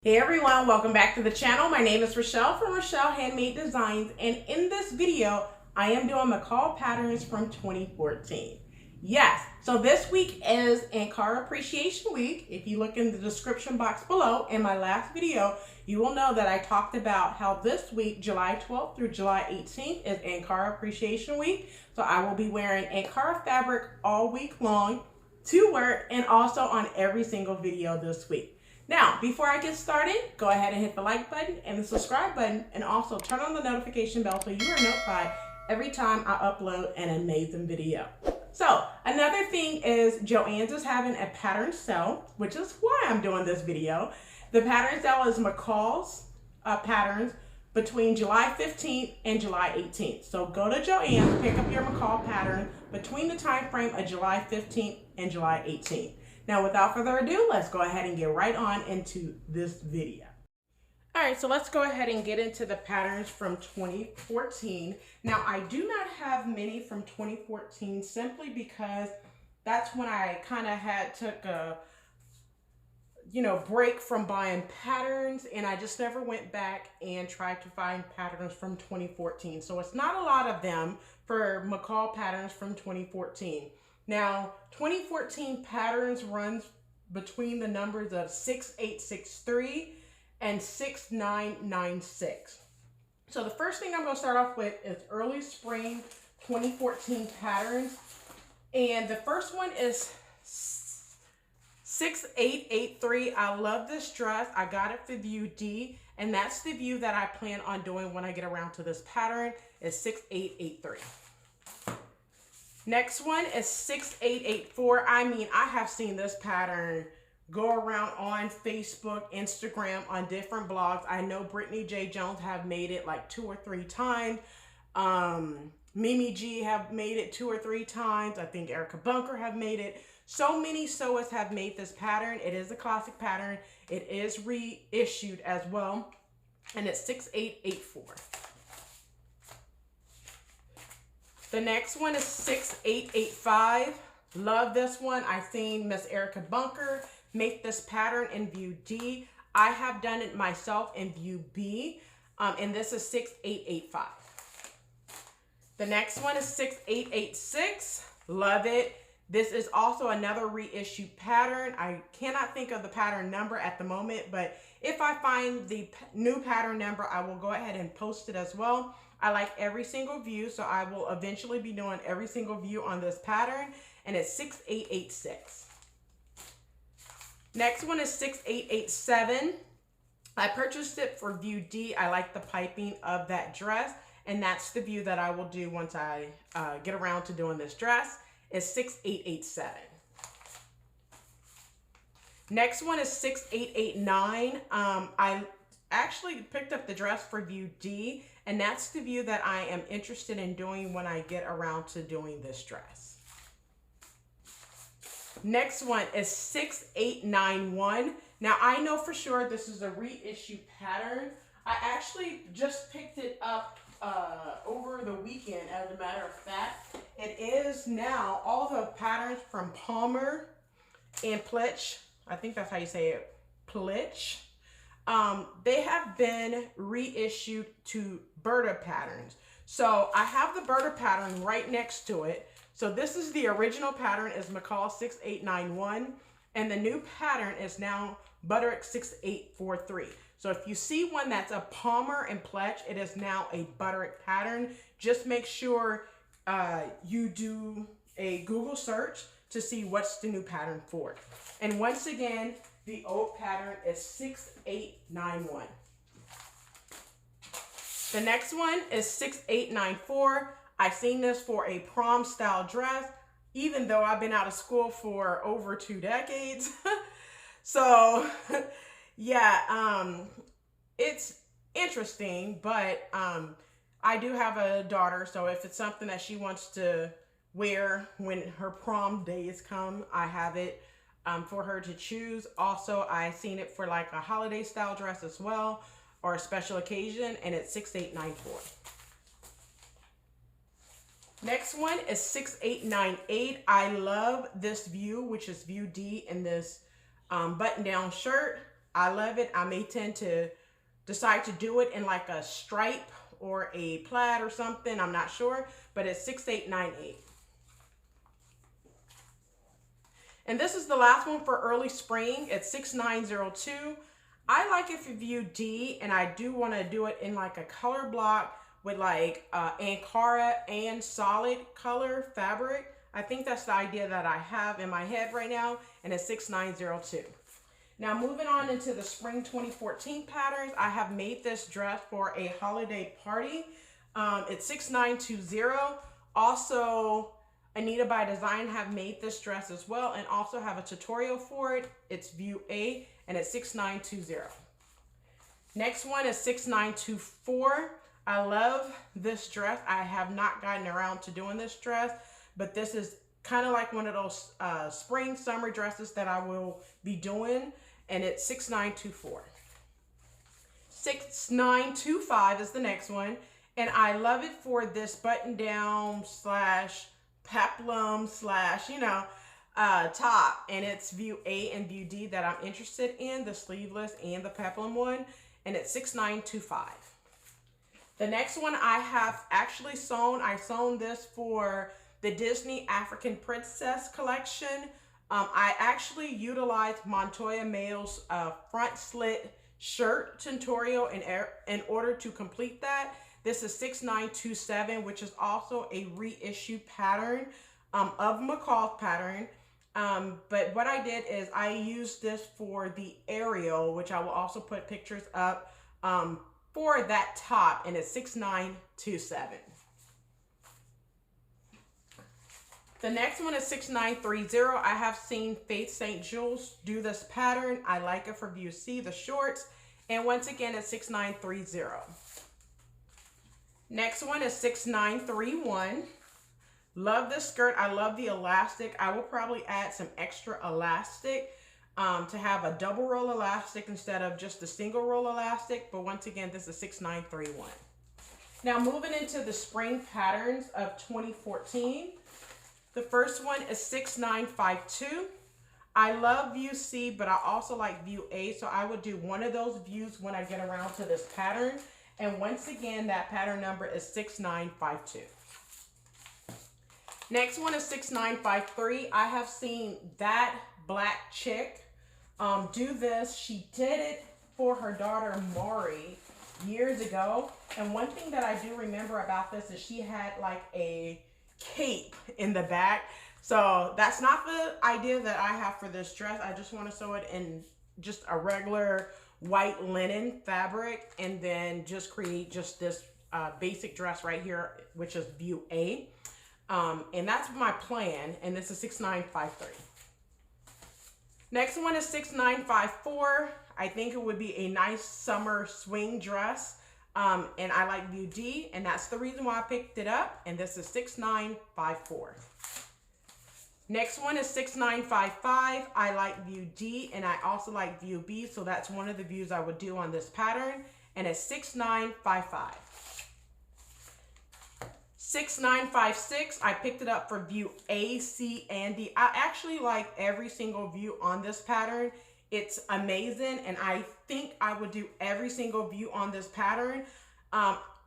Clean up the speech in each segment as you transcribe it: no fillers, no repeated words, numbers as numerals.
Hey everyone, welcome back to the channel. My name is Rochelle from Rochelle.Handmade.Designs, and in this video, I am doing McCall patterns from 2014. Yes, so this week is Ankara Appreciation Week. If you look in the description box below in my last video, you will know that I talked about how this week, July 12th through July 18th, is Ankara Appreciation Week. So I will be wearing Ankara fabric all week long to work and also on every single video this week. Now, before I get started, go ahead and hit the like button and the subscribe button, and also turn on the notification bell so you are notified every time I upload an amazing video. So, another thing is Joann's is having a pattern sale, which is why I'm doing this video. The pattern sale is McCall's patterns between July 15th and July 18th. So go to Joann's, pick up your McCall pattern between the time frame of July 15th and July 18th. Now, without further ado, let's go ahead and get right on into this video. All right, so let's go ahead and get into the patterns from 2014. Now, I do not have many from 2014 simply because that's when I kind of took a break from buying patterns, and I just never went back and tried to find patterns from 2014. So it's not a lot of them for McCall patterns from 2014. Now, 2014 patterns runs between the numbers of 6863 and 6996. So the first thing I'm going to start off with is early spring 2014 patterns. And the first one is 6883. I love this dress. I got it for view D, and that's the view that I plan on doing when I get around to this pattern, is 6883. Next one is 6884. I mean, I have seen this pattern go around on Facebook, Instagram, on different blogs. I know Brittany J. Jones have made it like 2 or 3 times. Mimi G have made it 2 or 3 times. I think Erica Bunker have made it. So many sewists have made this pattern. It is a classic pattern. It is reissued as well. And it's 6884. The next one is 6885. Love this one. I've seen Miss Erica Bunker make this pattern in view D. I have done it myself in view B, and this is 6885. The next one is 6886. Love it. This is also another reissued pattern. I cannot think of the pattern number at the moment, but if I find the new pattern number, I will go ahead and post it as well. I like every single view, so I will eventually be doing every single view on this pattern, and it's 6886. Next one is 6887. I purchased it for view D. I like the piping of that dress, and that's the view that I will do once I get around to doing this dress, is 6887. Next one is 6889. I actually picked up the dress for view D, and that's the view that I am interested in doing when I get around to doing this dress. Next one is 6891. Now, I know for sure this is a reissue pattern. I actually just picked it up over the weekend, as a matter of fact. It is now all the patterns from Palmer and Pletch. I think that's how you say it, Pletch. They have been reissued to Berta patterns. So I have the Berta pattern right next to it. So this is the original pattern, is McCall 6891, and the new pattern is now Butterick 6843. So if you see one that's a Palmer and Pletch, it is now a Butterick pattern. Just make sure you do a Google search to see what's the new pattern for it. And once again, the old pattern is 6891. The next one is 6894. I've seen this for a prom style dress, even though I've been out of school for over 2 decades. So yeah, it's interesting, but I do have a daughter, so if it's something that she wants to wear when her prom days come, I have it for her to choose. Also, I've seen it for like a holiday style dress as well, or a special occasion, and it's 6894. Next one is 6898. I love this view, which is view D, in this button-down shirt. I love it. I may tend to decide to do it in like a stripe or a plaid or something. I'm not sure, but it's 6898. And this is the last one for early spring. It's 6902. I like it for view D, and I do want to do it in like a color block with like Ankara and solid color fabric. I think that's the idea that I have in my head right now, and it's 6902. Now moving on into the spring 2014 patterns, I have made this dress for a holiday party. It's 6920. Also, Anita by Design have made this dress as well and also have a tutorial for it. It's view A and it's 6920. Next one is 6924. I love this dress. I have not gotten around to doing this dress, but this is kind of like one of those spring summer dresses that I will be doing, and it's 6924. 6925 is the next one, and I love it for this button down slash peplum slash, top, and it's view A and view D that I'm interested in, the sleeveless and the peplum one, and it's 6925. The next one I have actually sewn. I sewn this for the Disney African Princess collection. I actually utilized Montoya Mail's front slit shirt tutorial in order to complete that. This is 6927, which is also a reissue pattern of McCall's pattern. But what I did is I used this for the aerial, which I will also put pictures up for that top, and it's 6927. The next one is 6930. I have seen Faith St. Jules do this pattern. I like it for view C, the shorts, and once again it's 6930. Next one is 6931. Love this skirt. I love the elastic. I will probably add some extra elastic to have a double roll elastic instead of just a single roll elastic. But once again, this is 6931. Now moving into the spring patterns of 2014. The first one is 6952. I love view C, but I also like view A. So I would do one of those views when I get around to this pattern. And once again, that pattern number is 6952. Next one is 6953. I have seen that black chick do this. She did it for her daughter Maury years ago. And one thing that I do remember about this is she had like a cape in the back. So that's not the idea that I have for this dress. I just want to sew it in just a regular white linen fabric and then just create just this basic dress right here, which is view A. And that's my plan, and this is 6953. Next one is 6954. I think it would be a nice summer swing dress, and I like view D, and that's the reason why I picked it up, and this is 6954. Next one is 6955. I like view D, and I also like view B, so that's one of the views I would do on this pattern, and it's 6955. 6956, I picked it up for view A, C, and D. I actually like every single view on this pattern. It's amazing, and I think I would do every single view on this pattern.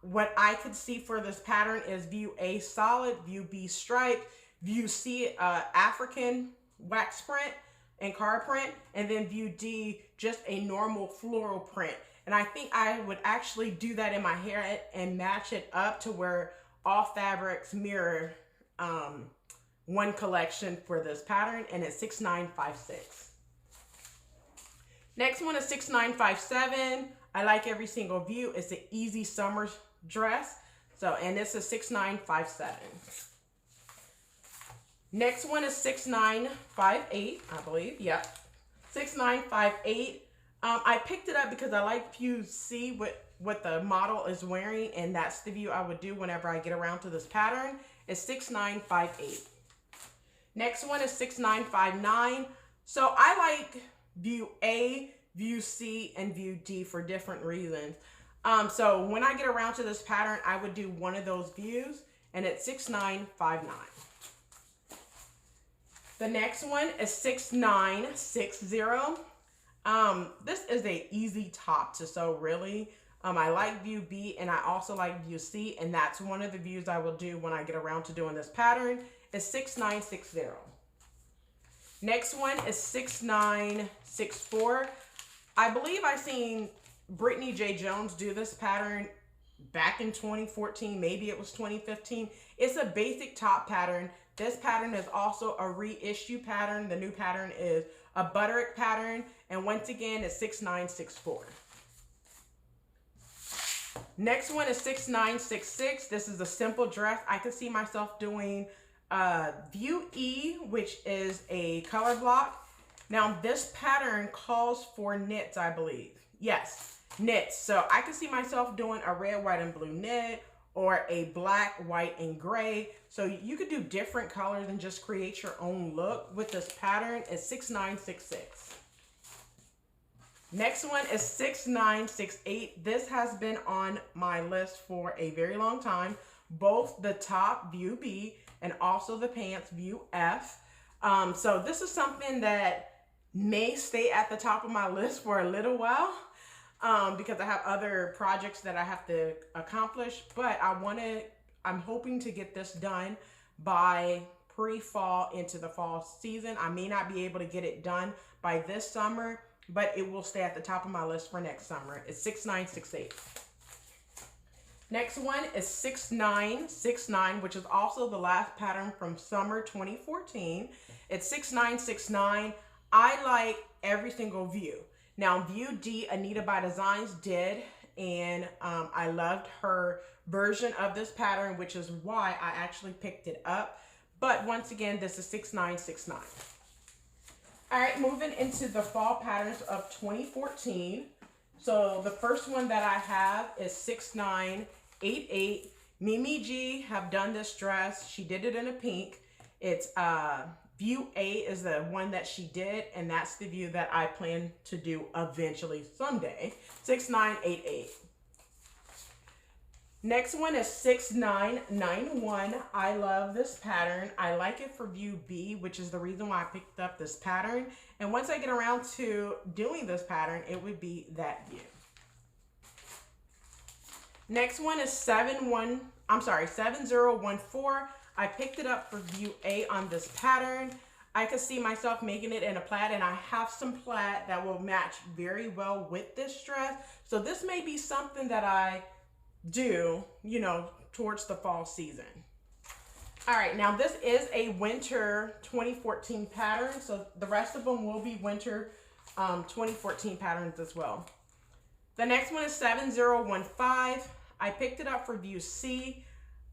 What I could see for this pattern is view A solid, view B striped, view C African wax print and card print, and then view D just a normal floral print. And I think I would actually do that in my hair and match it up to where all fabrics mirror one collection for this pattern, and it's 6956. Next one is 6957. I like every single view. It's an easy summer dress. So, and this is 6957. Next one is 6958, I believe. Yep. 6958. I picked it up because I like view C what the model is wearing, and that's the view I would do whenever I get around to this pattern. It's 6958. Next one is 6959. So I like view A, view C, and view D for different reasons. So when I get around to this pattern, I would do one of those views, and it's 6959. The next one is 6960. This is a easy top to sew, really. I like view B and I also like view C, and that's one of the views I will do when I get around to doing this pattern. Is 6960. Next one is 6964. I believe I seen Brittany J. Jones do this pattern back in 2014, maybe it was 2015. It's a basic top pattern. This pattern is also a reissue pattern. The new pattern is a butterick pattern, and once again it's 6964. Next one is 6966. This is a simple dress. I could see myself doing view E, which is a color block. Now this pattern calls for knits, I believe. Yes, knits. So I could see myself doing a red, white, and blue knit, or a black, white, and gray. So you could do different colors and just create your own look with this pattern. It's 6966. Next one is 6968. This has been on my list for a very long time. Both the top view B and also the pants view F. So this is something that may stay at the top of my list for a little while. Because I have other projects that I have to accomplish, but I'm hoping to get this done by pre-fall into the fall season. I may not be able to get it done by this summer, but it will stay at the top of my list for next summer. It's 6968. Next one is 6969, which is also the last pattern from summer 2014. It's 6969. I like every single view. Now, view D, Anita by Designs did, and I loved her version of this pattern, which is why I actually picked it up. But once again, this is 6969. All right, moving into the fall patterns of 2014. So the first one that I have is 6988. Mimi G have done this dress. She did it in a pink. It's view A is the one that she did, and that's the view that I plan to do eventually someday. 6988. Next one is 6991. I love this pattern. I like it for view B, which is the reason why I picked up this pattern. And once I get around to doing this pattern, it would be that view. Next one is 7014. I picked it up for view A on this pattern. I could see myself making it in a plaid, and I have some plaid that will match very well with this dress. So this may be something that I do, you know, towards the fall season. All right, now this is a winter 2014 pattern, so the rest of them will be winter 2014 patterns as well. The next one is 7015. I picked it up for view C.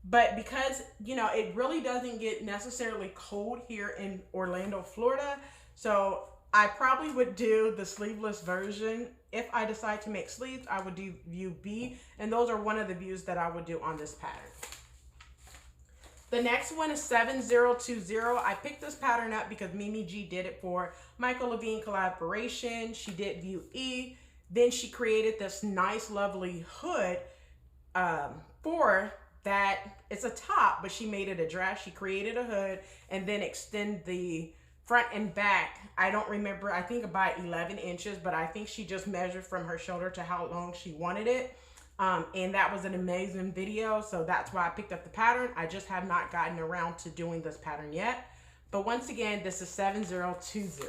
But because, you know, it really doesn't get necessarily cold here in Orlando, Florida, so I probably would do the sleeveless version. If I decide to make sleeves, I would do view B, and those are one of the views that I would do on this pattern. The next one is 7020. I picked this pattern up because Mimi G did it for Michael Levine collaboration. She did view E. Then she created this nice, lovely hood for that. It's a top, but she made it a dress. She created a hood and then extend the front and back. I don't remember, I think about 11 inches, but I think she just measured from her shoulder to how long she wanted it. And that was an amazing video. So that's why I picked up the pattern. I just have not gotten around to doing this pattern yet. But once again, this is 7020.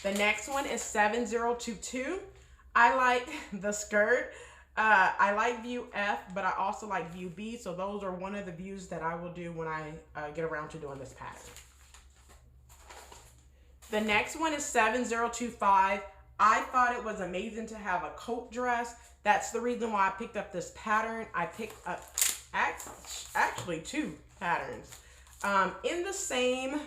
The next one is 7022. I like the skirt. I like view F, but I also like view B. So those are one of the views that I will do when I get around to doing this pattern. The next one is 7025. I thought it was amazing to have a coat dress. That's the reason why I picked up this pattern. I picked up actually two patterns in the same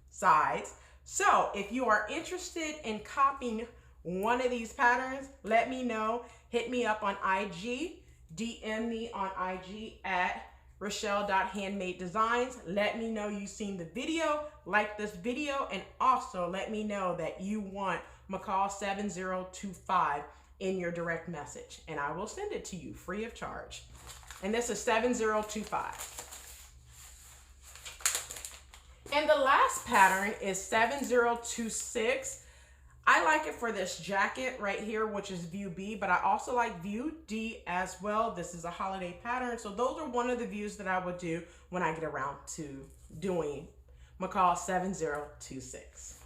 size. So if you are interested in copying one of these patterns, let me know. Hit me up on IG, DM me on IG at Rochelle.Handmade.Designs. Let me know you've seen the video, like this video, and also let me know that you want McCall 7025 in your direct message, and I will send it to you free of charge. And this is 7025. And the last pattern is 7026. I like it for this jacket right here, which is view B, but I also like view D as well. This is a holiday pattern. So those are one of the views that I would do when I get around to doing McCall's 7026.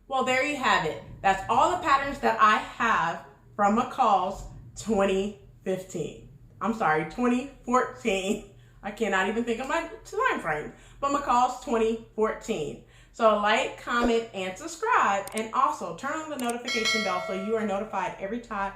Well, there you have it. That's all the patterns that I have from McCall's 2015. I'm sorry, 2014. I cannot even think of my time frame, but McCall's 2014. So like, comment, and subscribe, and also turn on the notification bell so you are notified every time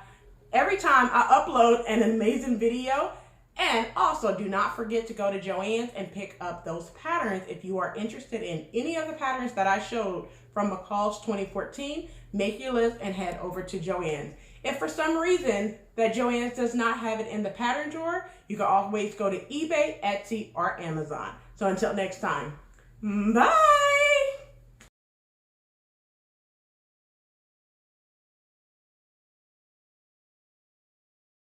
I upload an amazing video. And also do not forget to go to Joann's and pick up those patterns. If you are interested in any of the patterns that I showed from McCall's 2014, make your list and head over to Joann's. If for some reason that Joann's does not have it in the pattern drawer, you can always go to eBay, Etsy, or Amazon. So until next time, bye!